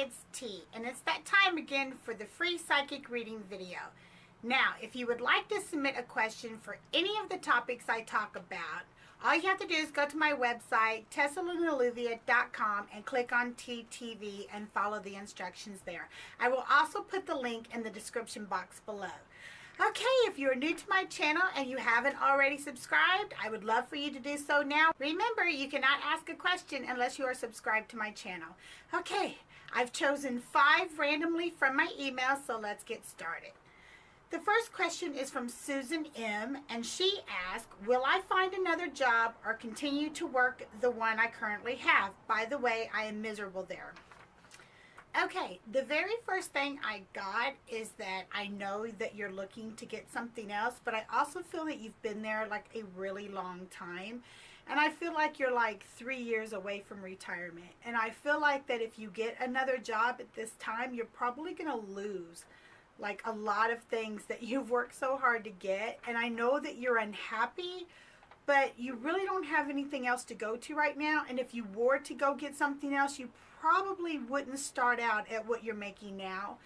it's T, and it's that time again for the free psychic reading video. Now, if you would like to submit a question for any of the topics I talk about, all you have to do is go to my website, TessaLunaLluvia.com, and click on TeeTV and follow the instructions there. I will also put the link in the description box below. Okay, if you're new to my channel and you haven't already subscribed, I would love for you to do so now. Remember, you cannot ask a question unless you are subscribed to my channel. Okay, I've chosen 5 randomly from my email, so let's get started. The first question is from Susan M, and she asked, will I find another job or continue to work the one I currently have? By the way, I am miserable there. Okay, the very first thing I got is that I know that you're looking to get something else, but I also feel that you've been there like a really long time. And I feel like you're like 3 years away from retirement. And I feel like that if you get another job at this time, you're probably going to lose like a lot of things that you've worked so hard to get. And I know that you're unhappy, but you really don't have anything else to go to right now. And if you were to go get something else, you probably wouldn't start out at what you're making now.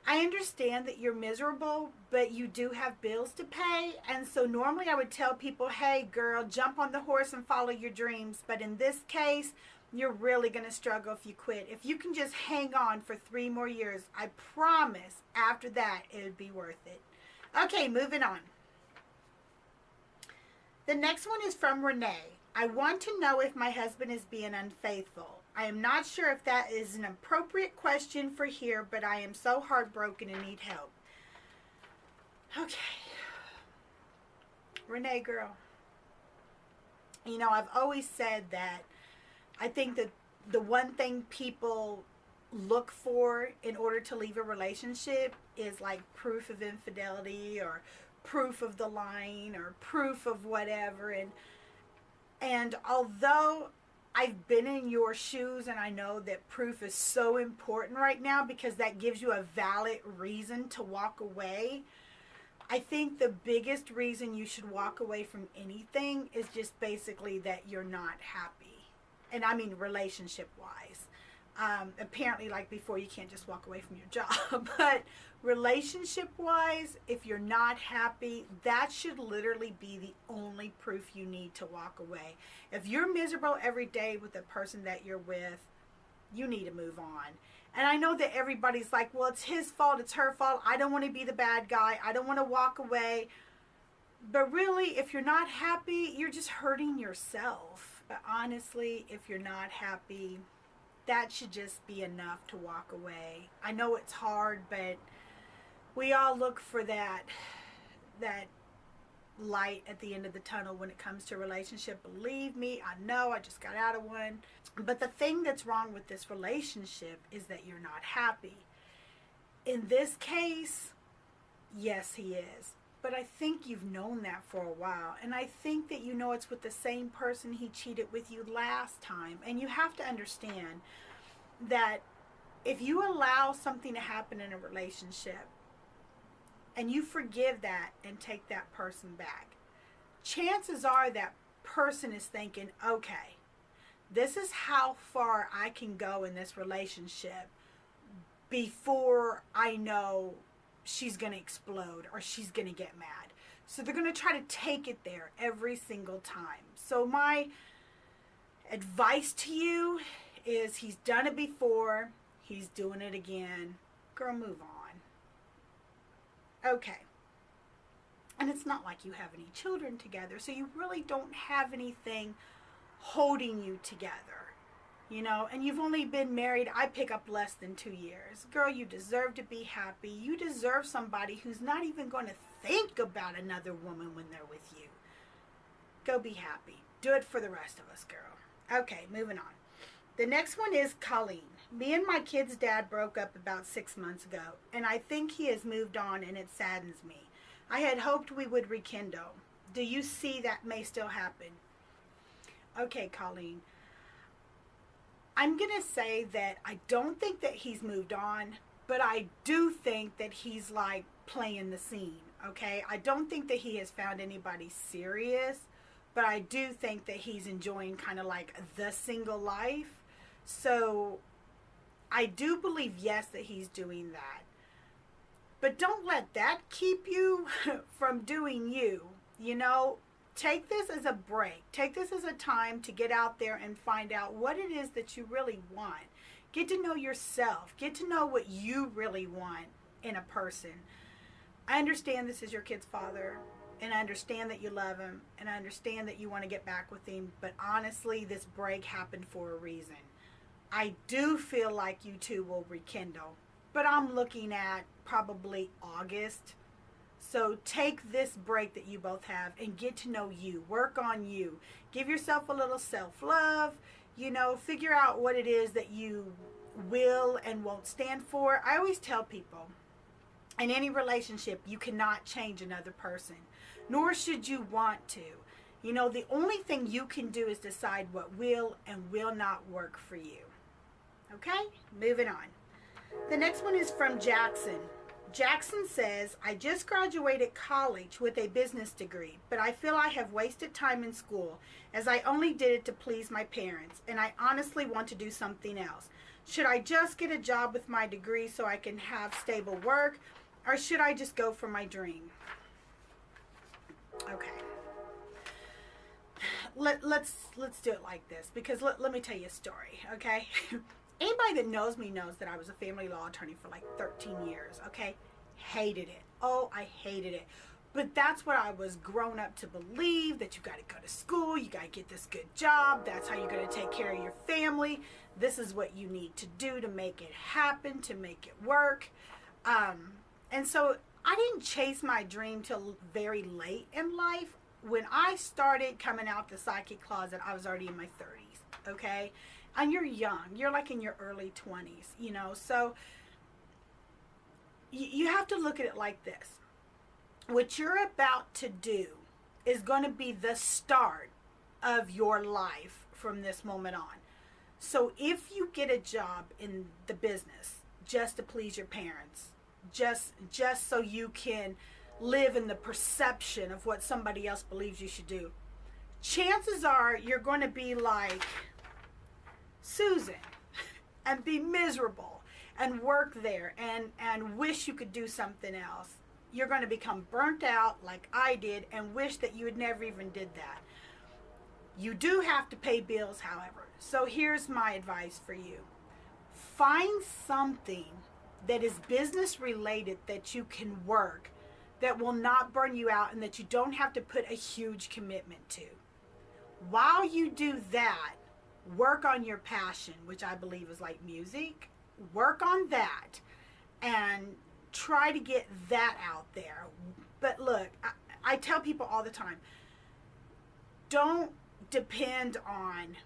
I understand that you're miserable, but you do have bills to pay. And so normally I would tell people, hey girl, jump on the horse and follow your dreams. But in this case, you're really going to struggle if you quit. If you can just hang on for 3 more years, I promise after that it would be worth it. Okay, moving on. The next one is from Renee. I want to know if my husband is being unfaithful. I am not sure if that is an appropriate question for here, but I am so heartbroken and need help. Okay. Renee, girl. You know, I've always said that I think that the one thing people look for in order to leave a relationship is like proof of infidelity or proof of the lying or proof of whatever. And although I've been in your shoes and I know that proof is so important right now because that gives you a valid reason to walk away, I think the biggest reason you should walk away from anything is just basically that you're not happy. And I mean relationship wise. Apparently, like before, you can't just walk away from your job. But relationship wise, if you're not happy, that should literally be the only proof you need to walk away. If you're miserable every day with the person that you're with, you need to move on. And I know that everybody's like, well, it's his fault, it's her fault. I don't want to be the bad guy. I don't want to walk away. But really, if you're not happy, you're just hurting yourself. But honestly, if you're not happy, that should just be enough to walk away. I know it's hard, but we all look for that light at the end of the tunnel when it comes to a relationship. Believe me, I know, I just got out of one. But the thing that's wrong with this relationship is that you're not happy. In this case, yes, he is. But I think you've known that for a while. And I think that you know it's with the same person he cheated with you last time. And you have to understand that if you allow something to happen in a relationship and you forgive that and take that person back, chances are that person is thinking, okay, this is how far I can go in this relationship before I know she's going to explode or she's going to get mad. So they're going to try to take it there every single time. So my advice to you is he's done it before. He's doing it again. Girl, move on. Okay. And it's not like you have any children together, so you really don't have anything holding you together. You know, and you've only been married, I pick up less than 2 years. Girl, you deserve to be happy. You deserve somebody who's not even going to think about another woman when they're with you. Go be happy. Do it for the rest of us, girl. Okay, moving on. The next one is Colleen. Me and my kid's dad broke up about 6 months ago, and I think he has moved on, and it saddens me. I had hoped we would rekindle. Do you see that may still happen? Okay, Colleen. I'm going to say that I don't think that he's moved on, but I do think that he's like playing the scene, okay? I don't think that he has found anybody serious, but I do think that he's enjoying kind of like the single life. So I do believe, yes, that he's doing that. But don't let that keep you from doing you. You know, take this as a break. Take this as a time to get out there and find out what it is that you really want. Get to know yourself. Get to know what you really want in a person. I understand this is your kid's father, and I understand that you love him, and I understand that you want to get back with him, but honestly, this break happened for a reason. I do feel like you two will rekindle, but I'm looking at probably August. So take this break that you both have and get to know you. Work on you. Give yourself a little self-love. You know, figure out what it is that you will and won't stand for. I always tell people, in any relationship, you cannot change another person, nor should you want to. You know, the only thing you can do is decide what will and will not work for you. Okay, moving on. The next one is from Jackson. Jackson says, I just graduated college with a business degree, but I feel I have wasted time in school as I only did it to please my parents, and I honestly want to do something else. Should I just get a job with my degree so I can have stable work, or should I just go for my dream? Okay. Let's do it like this, because let me tell you a story, okay? Anybody that knows me knows that I was a family law attorney for like 13 years, okay? Hated it. Oh, I hated it. But that's what I was grown up to believe, that you got to go to school, you got to get this good job, that's how you're going to take care of your family. This is what you need to do to make it happen, to make it work. And so I didn't chase my dream till very late in life. When I started coming out the psychic closet, I was already in my 30s, okay? And you're young. You're like in your early 20s, you know. So you have to look at it like this. What you're about to do is going to be the start of your life from this moment on. So if you get a job in the business just to please your parents, just so you can live in the perception of what somebody else believes you should do, chances are you're going to be like Susan and be miserable and work there and wish you could do something else. You're going to become burnt out like I did and wish that you had never even did that. You do have to pay bills, however. So here's my advice for you. Find something that is business related that you can work, that will not burn you out, and that you don't have to put a huge commitment to. While you do that, work on your passion, which I believe is like music. Work on that and try to get that out there. But look, I tell people all the time, don't depend on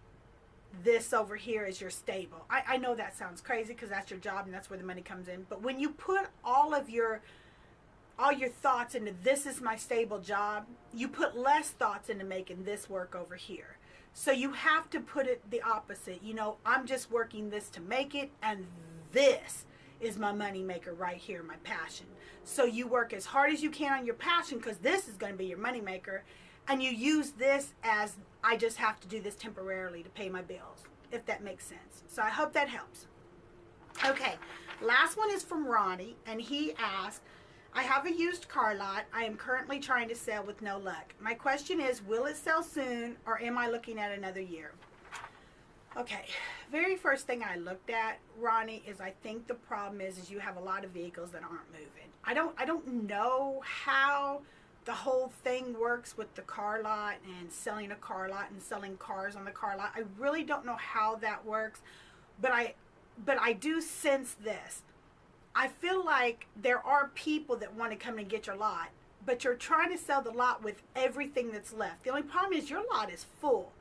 this over here as your stable. I know that sounds crazy because that's your job and that's where the money comes in. But when you put all your thoughts into this is my stable job, you put less thoughts into making this work over here. So you have to put it the opposite. You know, I'm just working this to make it, and this is my money maker right here, my passion. So you work as hard as you can on your passion, because this is going to be your money maker, and you use this as, I just have to do this temporarily to pay my bills, if that makes sense. So I hope that helps. Okay, last one is from Ronnie, and he asked, I have a used car lot I am currently trying to sell with no luck. My question is, will it sell soon, or am I looking at another year? Okay, very first thing I looked at, Ronnie, is I think the problem is you have a lot of vehicles that aren't moving. I don't know how the whole thing works with the car lot and selling a car lot and selling cars on the car lot. I really don't know how that works, but I do sense this. I feel like there are people that want to come and get your lot, but you're trying to sell the lot with everything that's left. The only problem is your lot is full.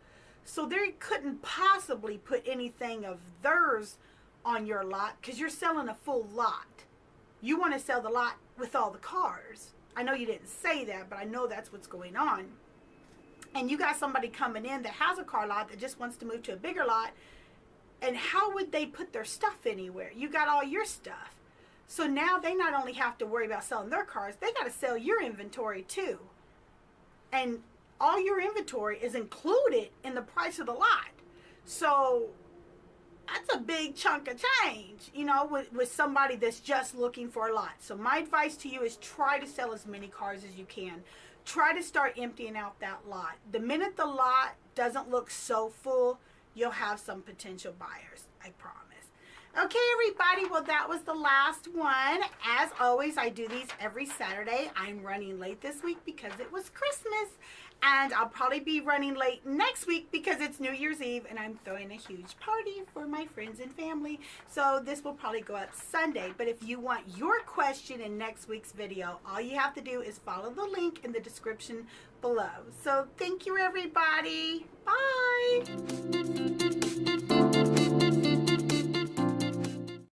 So they couldn't possibly put anything of theirs on your lot because you're selling a full lot. You want to sell the lot with all the cars. I know you didn't say that, but I know that's what's going on. And you got somebody coming in that has a car lot that just wants to move to a bigger lot. And how would they put their stuff anywhere? You got all your stuff. So now they not only have to worry about selling their cars, they got to sell your inventory too. And all your inventory is included in the price of the lot. So that's a big chunk of change, you know, with somebody that's just looking for a lot. So my advice to you is try to sell as many cars as you can. Try to start emptying out that lot. The minute the lot doesn't look so full, you'll have some potential buyers, I promise. Okay, everybody, well, that was the last one. As always, I do these every Saturday. I'm running late this week because it was Christmas, and I'll probably be running late next week because it's New Year's Eve, and I'm throwing a huge party for my friends and family. So this will probably go up Sunday. But if you want your question in next week's video, all you have to do is follow the link in the description below. So thank you, everybody. Bye.